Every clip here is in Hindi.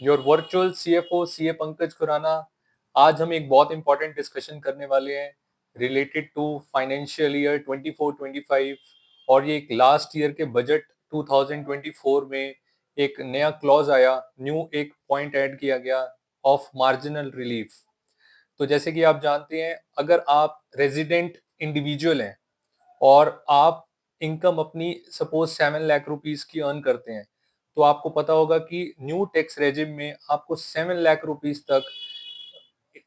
Your virtual CFO CA Pankaj Khurana. आज हम एक बहुत इंपॉर्टेंट डिस्कशन करने वाले हैं रिलेटेड टू फाइनेंशियल ईयर 24-25 और ये एक लास्ट ईयर के बजट 2024 में एक नया क्लॉज आया, न्यू एक पॉइंट ऐड किया गया ऑफ मार्जिनल रिलीफ। तो जैसे कि आप जानते हैं, अगर आप रेजिडेंट इंडिविजुअल हैं और आप इनकम अपनी सपोज 7 लाख रुपीज की अर्न करते हैं, तो आपको पता होगा कि न्यू टैक्स रेजिम में आपको 7 लाख रुपीज तक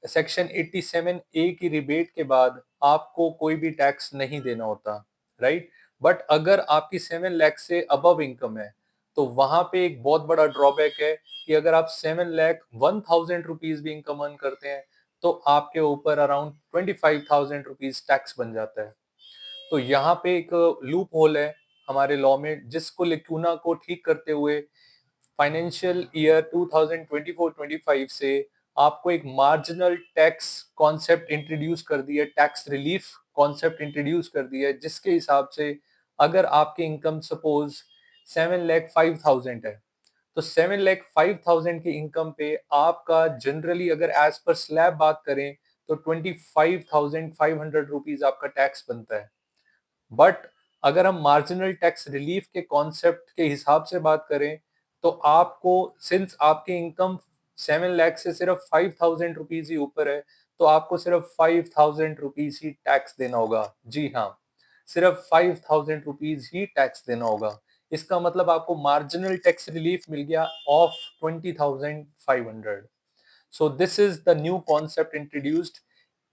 सेक्शन 87A की रिबेट के बाद आपको कोई भी टैक्स नहीं देना होता, राइट। बट अगर आपकी 7 लाख से अबव इनकम है, तो वहां पे एक बहुत बड़ा ड्रॉबैक है कि अगर आप 7,01,000 रुपीज भी इनकम अर्न करते हैं, तो आपके ऊपर अराउंड 25,000 रुपीज टैक्स बन जाता है। तो यहाँ पे एक लूप होल है हमारे लॉ में, जिसको लिक्यूना को ठीक करते हुए फाइनेंशियल ईयर 2024-25 से आपको एक मार्जिनल टैक्स कॉन्सेप्ट इंट्रोड्यूस कर दिया, टैक्स रिलीफ कॉन्सेप्ट इंट्रोड्यूस कर दिया है, जिसके हिसाब से अगर आपकी इनकम सपोज 7,05,000 है, तो 7,05,000 की इनकम पे आपका जनरली अगर एज पर स्लैब बात करें तो 25,500 रुपीज आपका टैक्स बनता है। बट अगर हम मार्जिनल टैक्स रिलीफ के कॉन्सेप्ट के हिसाब से बात करें, तो आपको सिंस आपकी इनकम 7 लाख से सिर्फ 5,000 रुपीज ही ऊपर है, तो आपको सिर्फ 5,000 रुपीज ही टैक्स देना होगा। जी हाँ, सिर्फ 5,000 रुपीज ही टैक्स देना होगा। इसका मतलब आपको मार्जिनल टैक्स रिलीफ मिल गया of 20,500। So this is the new concept introduced.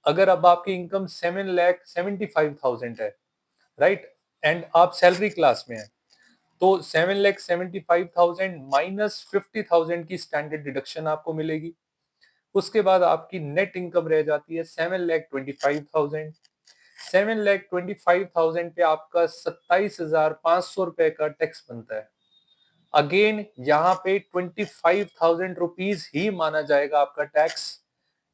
अगर अब आपकी इनकम 7,75,000 है, राइट, एंड आप सैलरी क्लास में हैं, तो 7,75,000 माइनस 50,000 की स्टैंडर्ड डिडक्शन आपको मिलेगी। उसके बाद आपकी नेट इनकम रह जाती है 7,25,000। 7,25,000 पे आपका 27,500 रुपए का टैक्स बनता है। अगेन यहाँ पे 25,000 रुपीज ही माना जाएगा आपका टैक्स।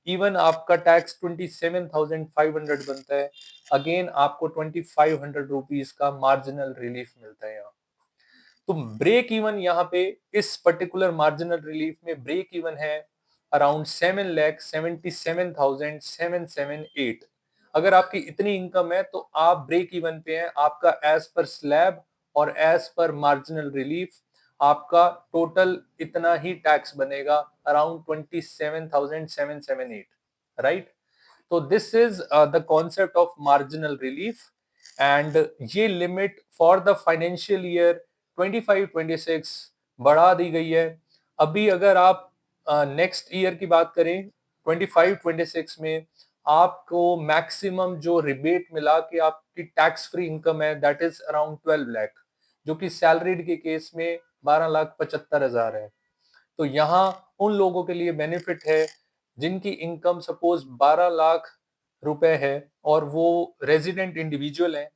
इवन आपका टैक्स 27,500 बनता है, अगेन आपको 2,500 रुपीज का मार्जिनल रिलीफ मिलता है यहाँ। तो ब्रेक इवन यहाँ पे इस पर्टिकुलर मार्जिनल रिलीफ में ब्रेक इवन है अराउंड 7,77,778। अगर आपकी इतनी इनकम है तो आप ब्रेक इवन पे हैं। आपका एज पर स्लैब और एज पर मार्जिनल रिलीफ आपका टोटल इतना ही टैक्स बनेगा, अराउंड 27,778, राइट। तो this is the concept of marginal relief, and ये limit for the financial year 25-26 बढ़ा दी गई है। अभी अगर आप नेक्स्ट ईयर की बात करें 25-26 में, आपको मैक्सिमम जो रिबेट मिला कि आपकी टैक्स फ्री इनकम है दैट इज अराउंड 12 लाख, जो कि सैलरीड के केस में 12,75,000 है। तो यहाँ उन लोगों के लिए बेनिफिट है जिनकी इनकम सपोज 12 लाख रुपए है और वो रेजिडेंट इंडिविजुअल हैं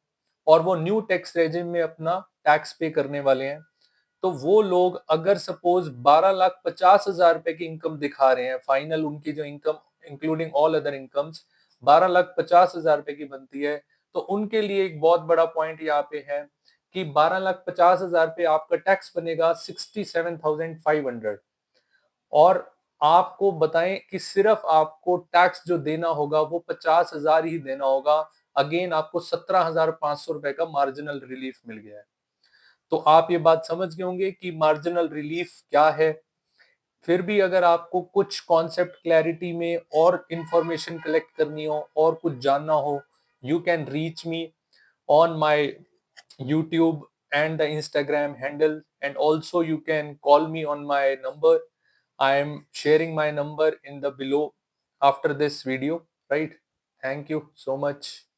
और वो न्यू टैक्स रेजिम में अपना टैक्स पे करने वाले हैं। तो वो लोग अगर सपोज 12,50,000 रुपए की इनकम दिखा रहे हैं, फाइनल उनकी जो income including all other incomes 12,50,000 रुपए की बनती है, तो उनके लिए एक बहुत बड़ा पॉइंट यहाँ पे है कि 12,50,000 पे आपका टैक्स बनेगा 67,500। और आपको बताएं कि सिर्फ आपको टैक्स जो देना होगा वो 50,000 ही देना होगा। अगेन आपको 17,500 रुपए का मार्जिनल रिलीफ मिल गया है। तो आप ये बात समझ गए होंगे कि मार्जिनल रिलीफ क्या है। फिर भी अगर आपको कुछ कॉन्सेप्ट क्लैरिटी में और इंफॉर्मेशन कलेक्ट करनी हो और कुछ जानना हो, you can reach me on my YouTube and the Instagram handle, and also you can call me on my number. I am sharing my number in the below after this video, right? Thank you so much.